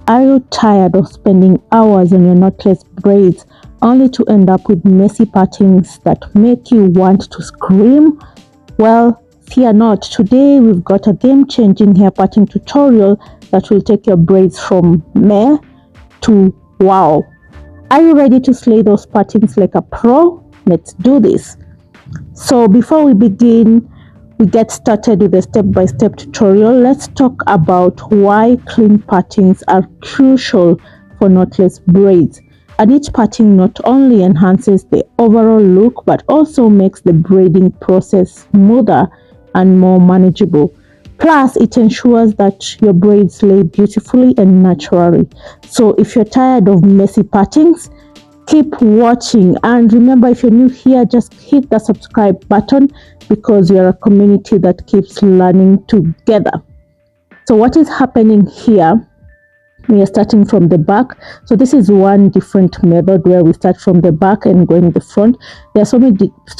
Are you tired of spending hours on your knotless braids only to end up with messy patterns that make you want to scream? Well, fear not. Today we've got a game-changing hair parting tutorial that will take your braids from meh to wow. Are you ready to slay those patterns like a pro? Let's do this. So before we begin, we get started with a step-by-step tutorial. Let's talk about why clean patterns are crucial for knotless braids. And each parting not only enhances the overall look but also makes the braiding process smoother and more manageable. Plus, it ensures that your braids lay beautifully and naturally. So if you're tired of messy partings, keep watching, and remember, if you're new here, just hit the subscribe button because we are a community that keeps learning together. So what is happening here, we are starting from the back. So this is one different method where we start from the back and going the front. There are so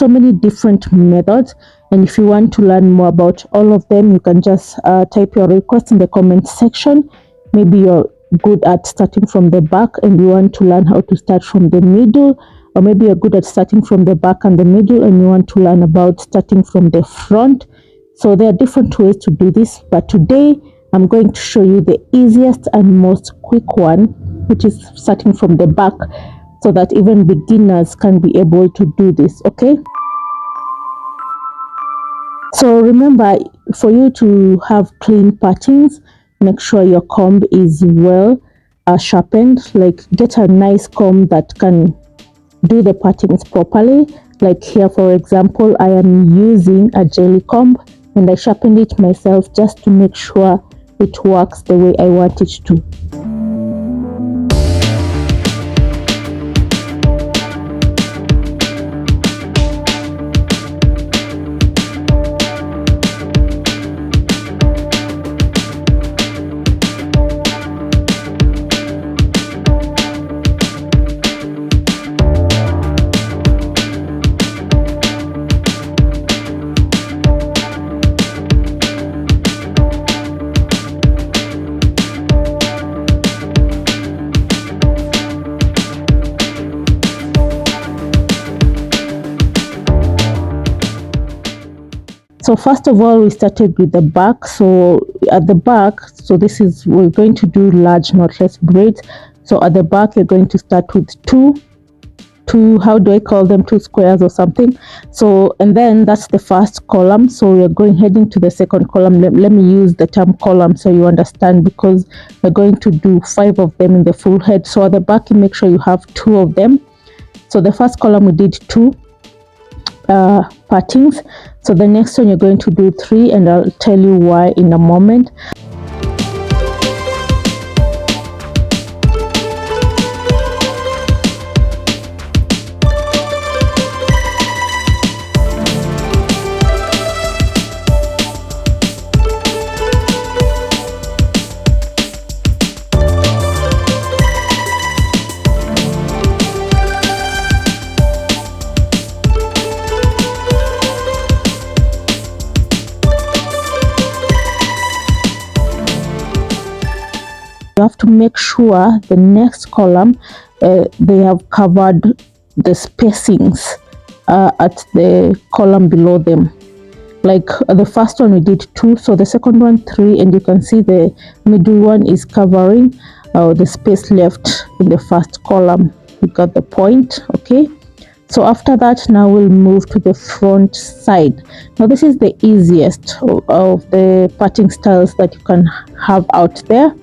many different methods, and if you want to learn more about all of them, you can just type your request in the comment section. Maybe you're good at starting from the back and you want to learn how to start from the middle, or maybe you're good at starting from the back and the middle and you want to learn about starting from the front. So there are different ways to do this, but today I'm going to show you the easiest and most quick one, which is starting from the back, so that even beginners can be able to do this. Okay, so remember, for you to have clean patterns, make sure your comb is well sharpened. Like, get a nice comb that can do the partings properly. Like here, for example, I am using a jelly comb and I sharpened it myself just to make sure it works the way I want it to. So first of all, we started with the back. So at the back, so this is, we're going to do large knotless braids. So at the back, you're going to start with two, how do I call them, two squares or something. So, and then that's the first column. So we're heading to the second column. Let me use the term column so you understand, because we're going to do 5 of them in the full head. So at the back, you make sure you have 2 of them. So the first column we did 2 partings. So the next one you're going to do 3, and I'll tell you why in a moment. You have to make sure the next column they have covered the spacings at the column below them. Like the first one we did 2, so the second one 3, and you can see the middle one is covering the space left in the first column. You got the point? Okay, so after that, now we'll move to the front side. Now this is the easiest of the parting styles that you can have out there.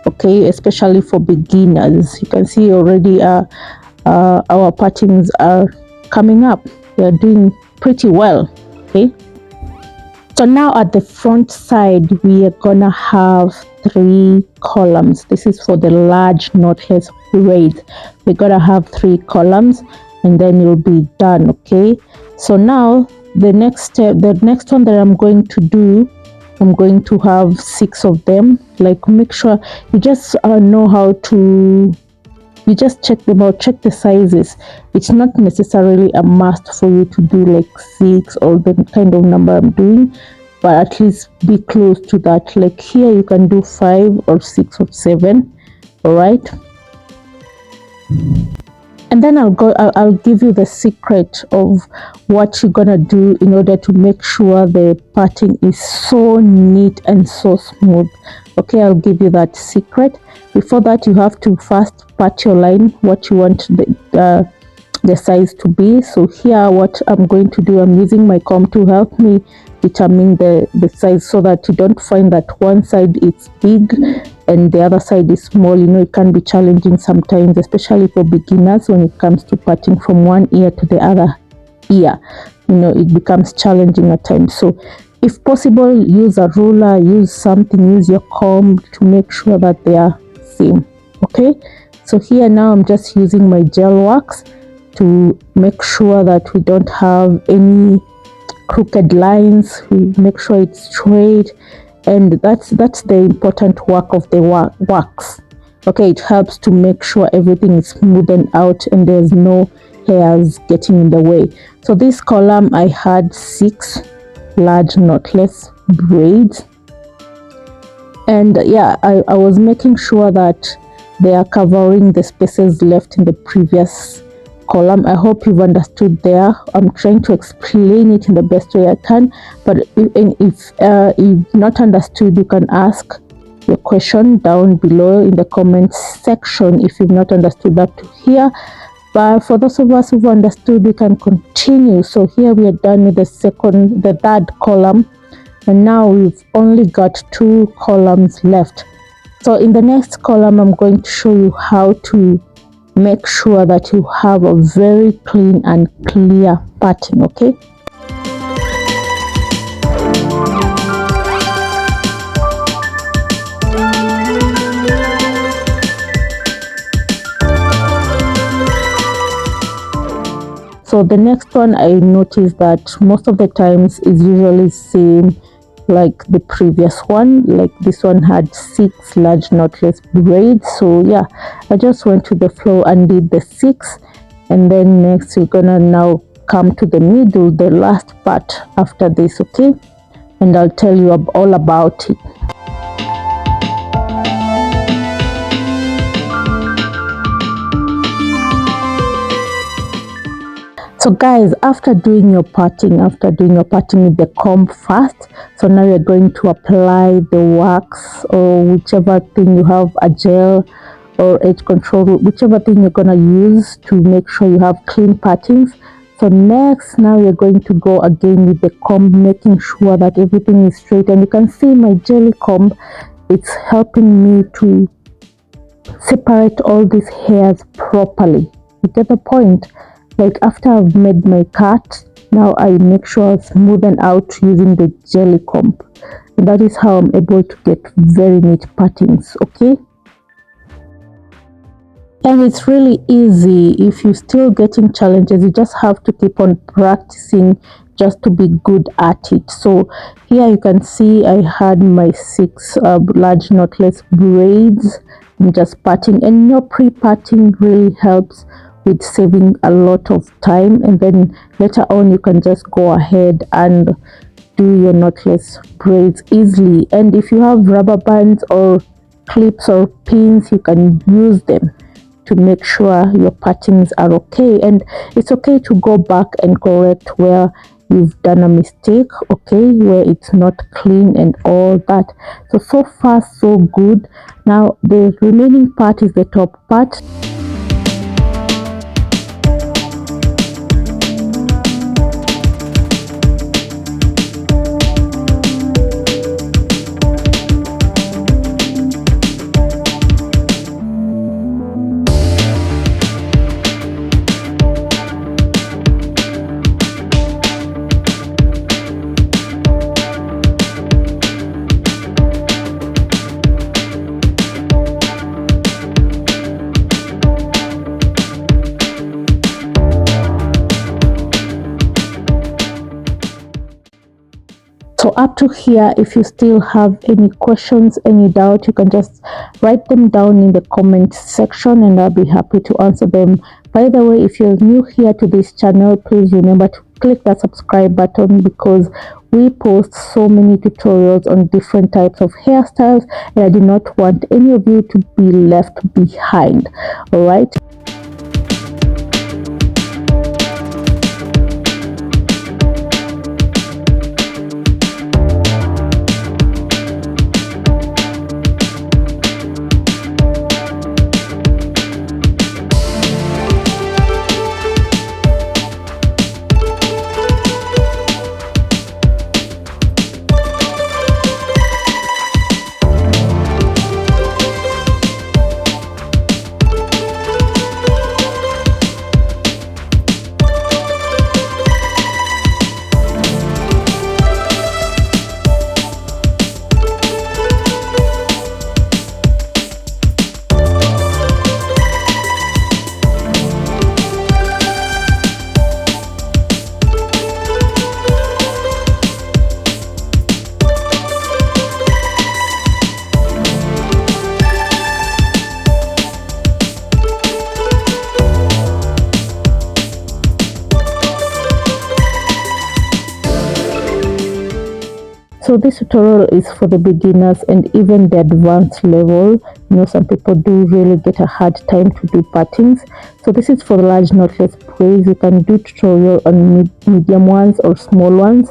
Okay, especially for beginners. You can see already our partings are coming up. They are doing pretty well. Okay, so now at the front side, we are gonna have 3 columns. This is for the large knotless braids. We're gonna have 3 columns and then you'll be done. Okay, so now the next step, the next one that I'm going to do, I'm going to have 6 of them. Like, make sure you just know how to, you just check them out, check the sizes. It's not necessarily a must for you to do like 6 or the kind of number I'm doing, but at least be close to that. Like here you can do 5 or 6 or 7. All right. And then I'll give you the secret of what you're gonna do in order to make sure the parting is so neat and so smooth. Okay, I'll give you that secret. Before that, you have to first part your line what you want the size to be. So here what I'm going to do, I'm using my comb to help me determine the size, so that you don't find that one side is big and the other side is small. You know, it can be challenging sometimes, especially for beginners, when it comes to parting from one ear to the other ear. You know, it becomes challenging at times. So if possible, use a ruler, use something, use your comb to make sure that they are same. Okay, so here now I'm just using my gel wax to make sure that we don't have any crooked lines. We make sure it's straight, and that's the important work of the wax. Okay, it helps to make sure everything is smoothened out and there's no hairs getting in the way. So this column I had 6 large knotless braids, and yeah, I was making sure that they are covering the spaces left in the previous column. I hope you've understood there. I'm trying to explain it in the best way I can, but if you've not understood, you can ask your question down below in the comments section if you've not understood up to here. But for those of us who've understood, we can continue. So here we are done with the third column, and now we've only got 2 columns left. So in the next column, I'm going to show you how to make sure that you have a very clean and clear parting. Okay, so the next one, I noticed that most of the times is usually same like the previous one. Like this one had 6 large knotless braids. So yeah, I just went to the floor and did the 6, and then next we're gonna now come to the middle, the last part after this. Okay, and I'll tell you all about it. So guys, after doing your parting with the comb first, so now you're going to apply the wax or whichever thing you have, a gel or edge control, whichever thing you're gonna use to make sure you have clean partings. So next, now you're going to go again with the comb, making sure that everything is straight. And you can see my jelly comb, it's helping me to separate all these hairs properly. You get the point? Like after I've made my cut, now I make sure I smoothen out using the jelly comb, and that is how I'm able to get very neat partings. Okay, and it's really easy. If you're still getting challenges, you just have to keep on practicing just to be good at it. So here you can see I had my 6 large knotless braids. I'm just parting, and your pre-parting really helps with saving a lot of time, and then later on you can just go ahead and do your knotless braids easily. And if you have rubber bands or clips or pins, you can use them to make sure your partings are okay. And it's okay to go back and correct where you've done a mistake, okay, where it's not clean and all that. So far so good. Now the remaining part is the top part. So up to here, if you still have any questions, any doubt, you can just write them down in the comment section and I'll be happy to answer them. By the way, if you're new here to this channel, please remember to click that subscribe button, because we post so many tutorials on different types of hairstyles, and I do not want any of you to be left behind. All right. So this tutorial is for the beginners and even the advanced level. You know, some people do really get a hard time to do patterns. So this is for the large knotless braids. You can do tutorial on medium ones or small ones.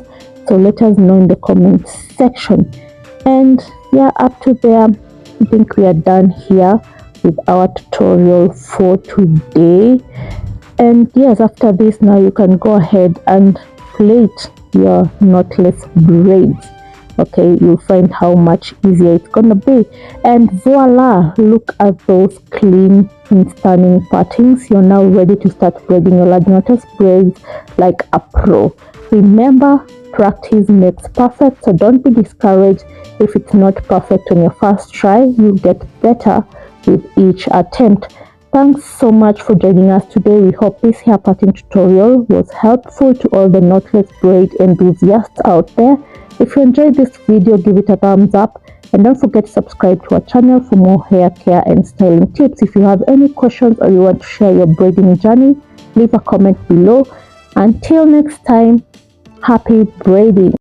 So let us know in the comment section. And yeah, up to there, I think we are done here with our tutorial for today. And yes, after this, now you can go ahead and plait your knotless braids. Okay, you'll find how much easier it's gonna be. And voila, look at those clean and stunning patterns. You're now ready to start braiding your large knotless braids like a pro. Remember, practice makes perfect, so don't be discouraged if it's not perfect on your first try. You'll get better with each attempt. Thanks so much for joining us today. We hope this hair pattern tutorial was helpful to all the knotless braid enthusiasts out there. If you enjoyed this video, give it a thumbs up and don't forget to subscribe to our channel for more hair care and styling tips. If you have any questions or you want to share your braiding journey, leave a comment below. Until next time, happy braiding.